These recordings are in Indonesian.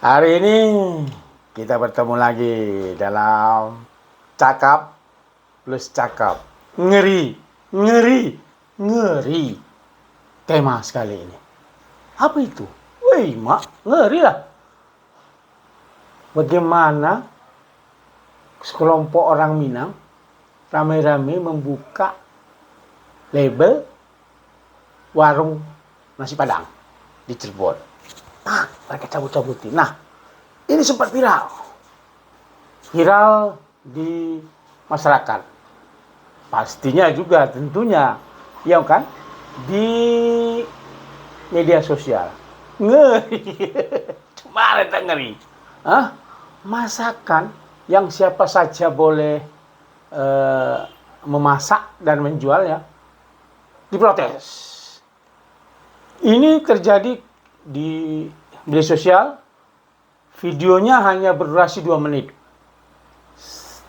Hari ini kita bertemu lagi dalam cakap plus cakap. Ngeri, ngeri, ngeri. Tema sekali ini. Apa itu? Wih, mak, ngeri lah. Bagaimana sekelompok orang Minang ramai-ramai membuka label warung nasi Padang di Cirebon. Nah, mereka cabut-cabutin. Nah, ini sempat viral. Viral di masyarakat. Pastinya juga tentunya, ya kan? Di media sosial. Ngeri. Kemarin tak ngeri. Hah? Masakan yang siapa saja boleh memasak dan menjualnya diprotes. Ini terjadi di media sosial. Videonya hanya berdurasi 2 menit.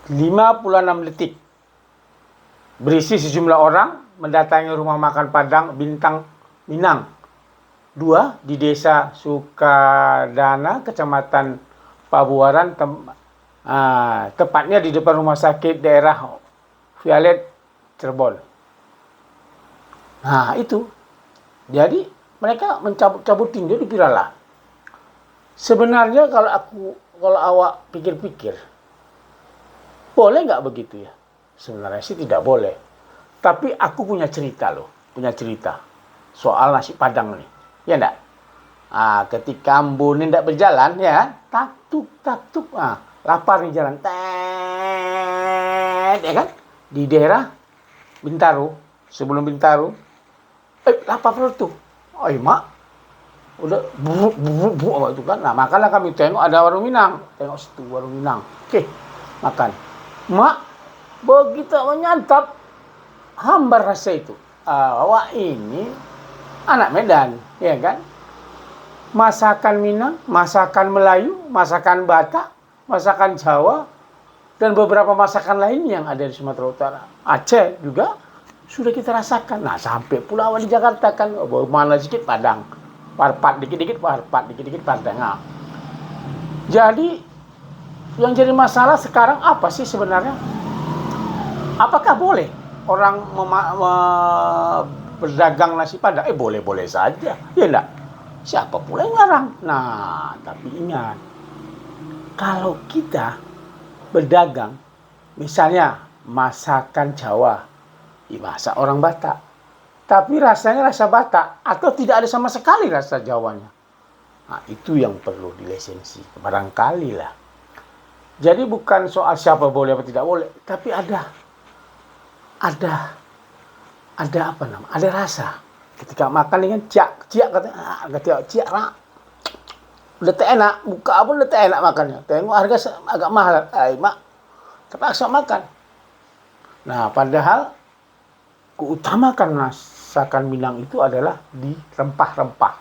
56 detik. Berisi sejumlah orang mendatangi rumah makan Padang Bintang Minang 2 di Desa Sukadana, Kecamatan Pabuaran, tepatnya di depan rumah sakit daerah Violet, Cirebon. Nah, itu. Jadi mereka mencabut-cabutin, jadi viral lah. Sebenarnya kalau awak pikir-pikir, boleh nggak begitu ya? Sebenarnya sih tidak boleh. Tapi aku punya cerita soal nasi Padang nih, ya enggak? Ketika Ambo ini tidak berjalan, ya, taktuk, lapar nih jalan, ya kan? Di daerah Bintaro, sebelum Bintaro, lapar perut tuh. Mak, udah buruk itu kan. Nah, makanlah kami tengok ada warung Minang. Tengok situ warung Minang. Oke, makan. Mak, begitu menyantap, hambar rasa itu. Awak ini anak Medan, ya kan? Masakan Minang, masakan Melayu, masakan Batak, masakan Jawa, dan beberapa masakan lain yang ada di Sumatera Utara. Aceh juga sudah kita rasakan. Nah, sampai pula awal di Jakarta kan, mana sedikit Padang. Parpat dikit-dikit Padang. Nah, jadi yang jadi masalah sekarang apa sih sebenarnya? Apakah boleh orang berdagang nasi Padang? Boleh-boleh saja. Ya enggak? Siapa pula yang larang? Nah, tapi ingat, kalau kita berdagang, misalnya masakan Jawa, dimasak orang Batak, tapi rasanya rasa Batak atau tidak ada sama sekali rasa Jawanya. Nah, itu yang perlu dilisensi, barangkali lah. Jadi bukan soal siapa boleh atau tidak boleh, tapi ada apa namanya? Ada rasa. Ketika makan dengan ciak kata ciak nak. Udah tak enak, buka pun udah tak enak makannya. Tengok harga agak mahal. Mak, terpaksa makan. Nah, padahal keutamakan masakan Minang itu adalah di rempah-rempah,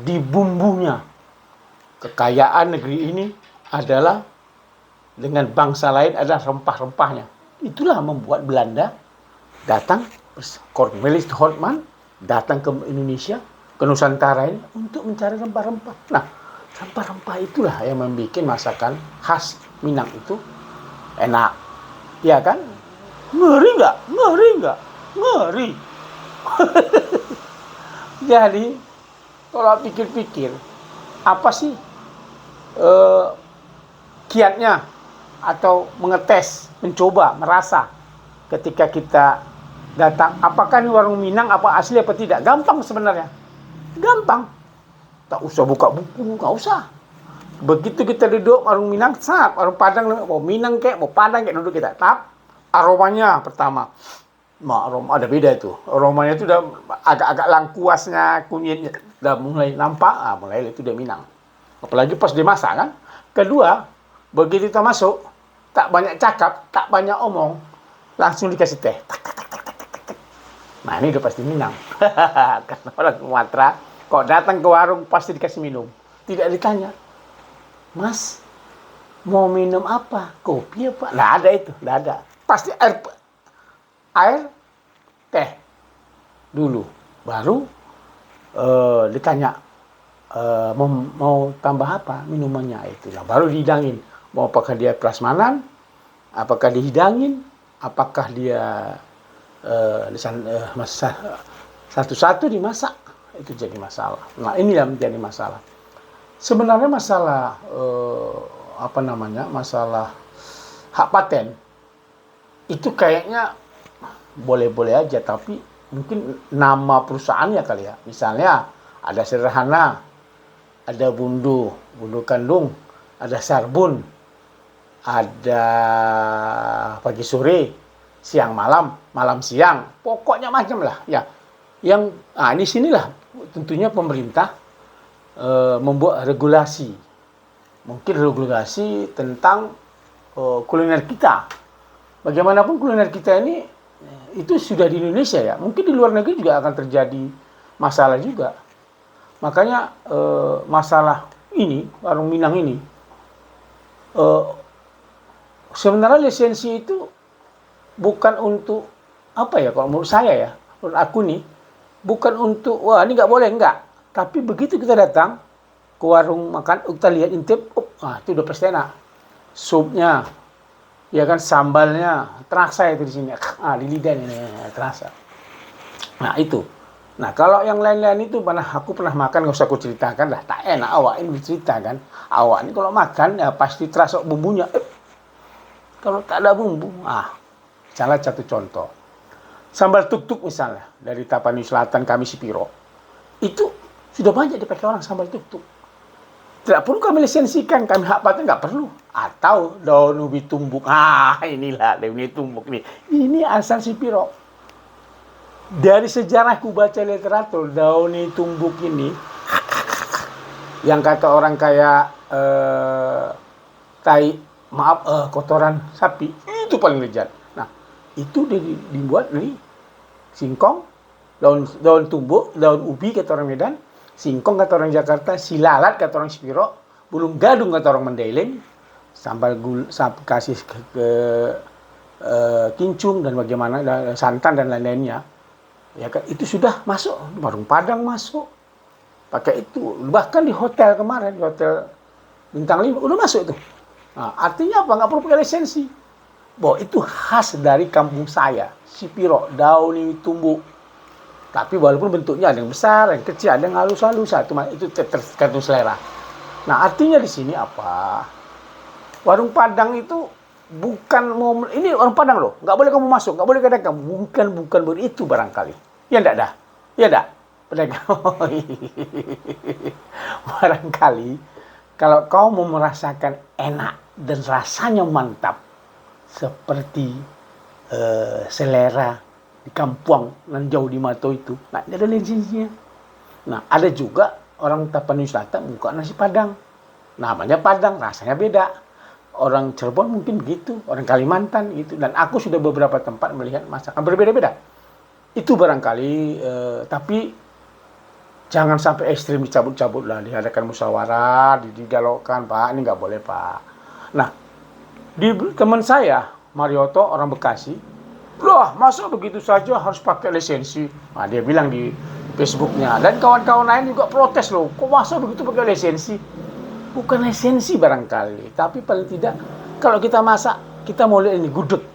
di bumbunya. Kekayaan negeri ini adalah dengan bangsa lain adalah rempah-rempahnya. Itulah membuat Belanda datang, Cornelis Houtman datang ke Indonesia, ke Nusantara ini untuk mencari rempah-rempah. Nah, rempah-rempah itulah yang membuat masakan khas Minang itu enak. Ya kan? Ngeri nggak? Ngeri. Jadi, kalau pikir-pikir, apa sih kiatnya atau mengetes, mencoba, merasa ketika kita datang, apakah ini warung Minang, apa asli apa tidak? Gampang sebenarnya. Gampang. Tak usah buka buku, nggak usah. Begitu kita duduk warung Minang, warung Padang, mau Minang kayak, mau Padang kayak duduk kita. Aromanya pertama. Aroma ada beda itu. Aromanya itu udah agak-agak langkuasnya, kunyitnya udah mulai nampak, mulai itu udah Minang. Apalagi pas dimasak kan. Kedua, begitu kita masuk, tak banyak cakap, tak banyak omong, langsung dikasih teh. Nah, ini udah pasti Minang. Karena orang Sumatera, kok datang ke warung pasti dikasih minum. Tidak ditanya, Mas, mau minum apa? Kopi apa? Nggak ada itu, nggak ada. Pasti air, teh dulu, baru Ditanya, mau tambah apa minumannya, itulah baru dihidangin. Mau apakah dia prasmanan, apakah dihidangin, apakah dia satu-satu dimasak, itu jadi masalah. Nah, ini yang menjadi masalah. Sebenarnya masalah masalah hak paten itu kayaknya boleh-boleh aja, tapi mungkin nama perusahaannya kali ya. Misalnya ada sederhana, ada bundu kandung, ada sarbun, ada pagi sore, siang malam, malam siang, pokoknya macam lah ya. Yang di sinilah tentunya pemerintah membuat regulasi, mungkin regulasi tentang kuliner kita. Bagaimanapun kuliner kita ini itu sudah di Indonesia ya, mungkin di luar negeri juga akan terjadi masalah juga. Makanya masalah ini, warung Minang ini, sebenarnya lisensi itu bukan untuk apa ya, kalau menurut saya ya, menurut aku nih, bukan untuk wah ini nggak boleh, enggak. Tapi begitu kita datang ke warung makan, kita lihat intip, itu udah pasti enak. Supnya, ya kan, sambalnya terasa itu di sini, di lidah ini terasa. Nah itu. Nah kalau yang lain-lain itu aku pernah makan, nggak usah aku ceritakan lah, tak enak. Awak ini diceritakan, awak ini kalau makan ya pasti terasa bumbunya. Kalau tak ada bumbu, salah satu contoh. Sambal tuk-tuk misalnya dari Tapanuli Selatan kami Sipiro, itu sudah banyak dipakai orang sambal tuk-tuk. Tidak perlu kami lisensikan, kami hak paten nggak perlu. Atau daun ubi tumbuk. Inilah daun ubi tumbuk nih. Ini asal Sipiro. Dari sejarah ku baca literatur, daun ubi tumbuk ini yang kata orang kayak kotoran sapi, itu paling lezat. Nah, itu dibuat dari singkong, daun tumbuk, daun ubi kata orang Medan, singkong kata orang Jakarta, silalat kata orang Sipiro, bulung gadung kata orang Mandailing, sambal kasih ke kincung dan bagaimana, santan dan lain-lainnya. Ya kan, itu sudah masuk, di warung Padang masuk. Pakai itu, bahkan di hotel kemarin, di hotel Bintang 5 udah masuk tuh. Nah, artinya apa? Nggak perlu pakai lisensi. Bahwa itu khas dari kampung saya, Sipiro, daun ini tumbuk. Tapi walaupun bentuknya ada yang besar, yang kecil, ada yang halus-halus, itu tergantung selera. Nah, artinya di sini apa? Warung Padang itu bukan mau, ini warung Padang loh, nggak boleh kamu masuk, nggak boleh kadang kamu, bukan begitu barangkali. Ya enggak dah, ya enggak. Pedagang. Barangkali kalau kau mau merasakan enak dan rasanya mantap seperti selera di Kampung nan jauh di Mato itu, nah ada lisensinya. Nah ada juga orang Tapanuli Selatan buka nasi Padang, namanya Padang, rasanya beda. Orang Cirebon mungkin begitu, orang Kalimantan gitu. Dan aku sudah beberapa tempat melihat masakan berbeda-beda. Itu barangkali, tapi jangan sampai ekstrim dicabut-cabut lah, diadakan musyawarah, didialogkan, Pak, ini nggak boleh Pak. Nah, teman saya, Marioto, orang Bekasi, loh masa begitu saja harus pakai lisensi? Nah, dia bilang di Facebooknya, dan kawan-kawan lain juga protes loh, kok masa begitu pakai lisensi? Bukan lisensi barangkali, tapi paling tidak kalau kita masak, kita mau lihat ini gudeg.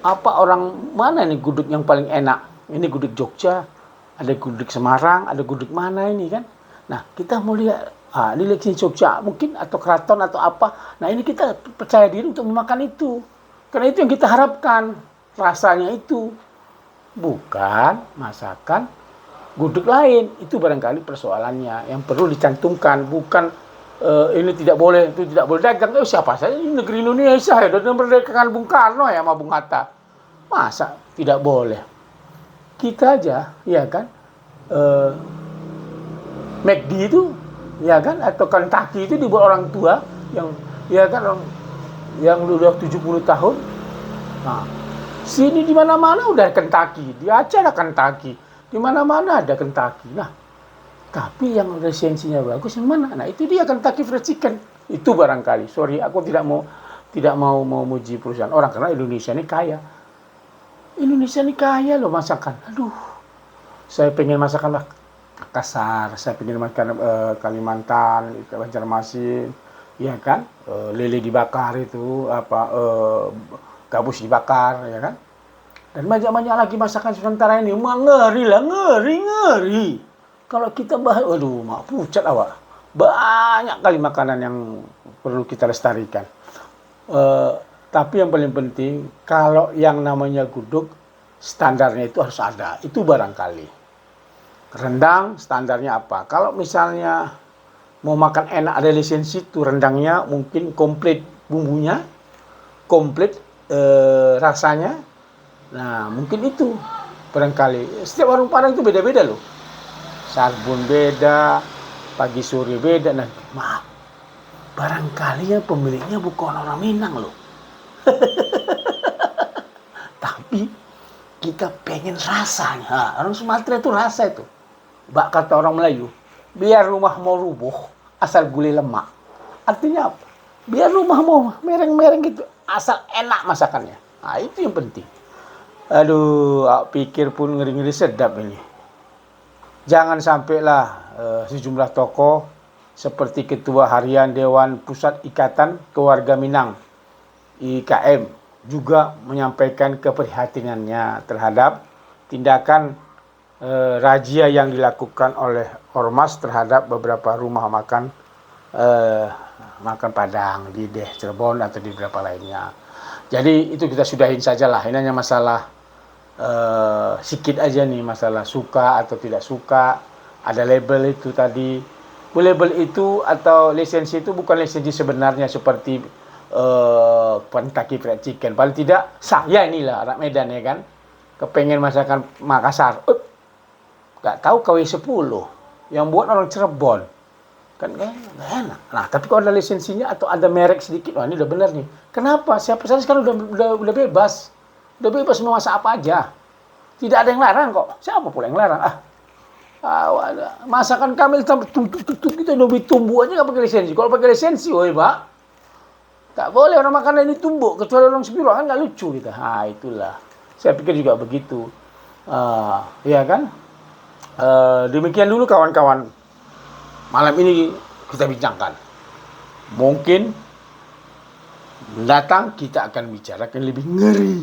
Apa orang mana ini gudeg yang paling enak? Ini gudeg Jogja, ada gudeg Semarang, ada gudeg mana ini kan? Nah kita mau lihat, ini lisensi Jogja mungkin atau keraton atau apa. Nah ini kita percaya diri untuk memakan itu, karena itu yang kita harapkan, rasanya itu bukan masakan gudeg lain. Itu barangkali persoalannya yang perlu dicantumkan, bukan ini tidak boleh, itu tidak boleh dagang. Siapa saja ini negeri Indonesia ya, dan merdekakan Bung Karno ya sama Bung Hatta. Masa tidak boleh? Kita aja, ya kan, McD itu, ya kan, atau Kentucky itu dibuat orang tua yang, ya kan, yang udah 70 tahun. Nah, sini di mana-mana udah Kentucky, di Aceh ada Kentucky, di mana-mana ada Kentucky. Nah, tapi yang lisensinya bagus yang mana? Nah itu dia Kentucky Fried Chicken. Itu barangkali. Sorry, aku tidak mau memuji perusahaan orang karena Indonesia ini kaya. Indonesia ini kaya loh masakan. Aduh, saya pengen masakan lah Makassar, saya pengen makan Kalimantan, Banjarmasin, ya kan? Lele dibakar itu, gabus dibakar, ya kan? Dan banyak-banyak lagi masakan Nusantara ini. Ngeri lah, ngeri. Kalau kita bahas, waduh, mak pucat awak. Banyak kali makanan yang perlu kita lestarikan. Eh, tapi yang paling penting, kalau yang namanya gudeg, standarnya itu harus ada. Itu barangkali. Rendang, standarnya apa? Kalau misalnya mau makan enak ada lisensi, itu rendangnya mungkin komplit bumbunya, komplit rasanya. Nah, mungkin itu barangkali. Setiap warung Padang itu beda-beda loh. Sarbun beda, pagi sore beda. Nah, maaf, barangkali yang pemiliknya bukan orang Minang loh. Tapi kita pengen rasanya. Orang Sumatera itu rasa itu. Bak kata orang Melayu, biar rumah mau rubuh, asal gulai lemak. Artinya apa? Biar rumah mau mereng-mereng gitu, asal enak masakannya. Nah, itu yang penting. Aduh, pikir pun ngeri-ngeri sedap ini. Jangan sampailah sejumlah tokoh seperti Ketua Harian Dewan Pusat Ikatan Keluarga Minang, IKM, juga menyampaikan keprihatinannya terhadap tindakan razia yang dilakukan oleh Ormas terhadap beberapa rumah makan Padang di Cirebon atau di beberapa lainnya. Jadi itu kita sudahin sajalah. Ini hanya masalah sikit aja nih, masalah suka atau tidak suka. Ada label itu tadi. Label itu atau lisensi itu bukan lisensi sebenarnya seperti Kentucky Fried Chicken. Paling tidak saya inilah anak Medan ya kan, kepengen masakan Makassar. Gak tahu KW10 yang buat orang Cirebon kan gak enak. Nah, tapi kalau ada lisensinya atau ada merek sedikit, wah ini udah benar nih. Kenapa? Siapa saja sekarang udah bebas. Udah bebas mau masak apa aja. Tidak ada yang larang kok. Siapa pula yang larang? Masakan kami tutup kita udah ditumbuh aja nggak pakai lisensi. Kalau pakai lisensi, woi Pak, tak boleh orang makanan ini tumbuh kecuali orang Sepiro kan nggak lucu kita. Ah itulah. Saya pikir juga begitu. Ya kan? Demikian dulu kawan-kawan. Malam ini kita bincangkan. Mungkin mendatang kita akan bicarakan lebih ngeri.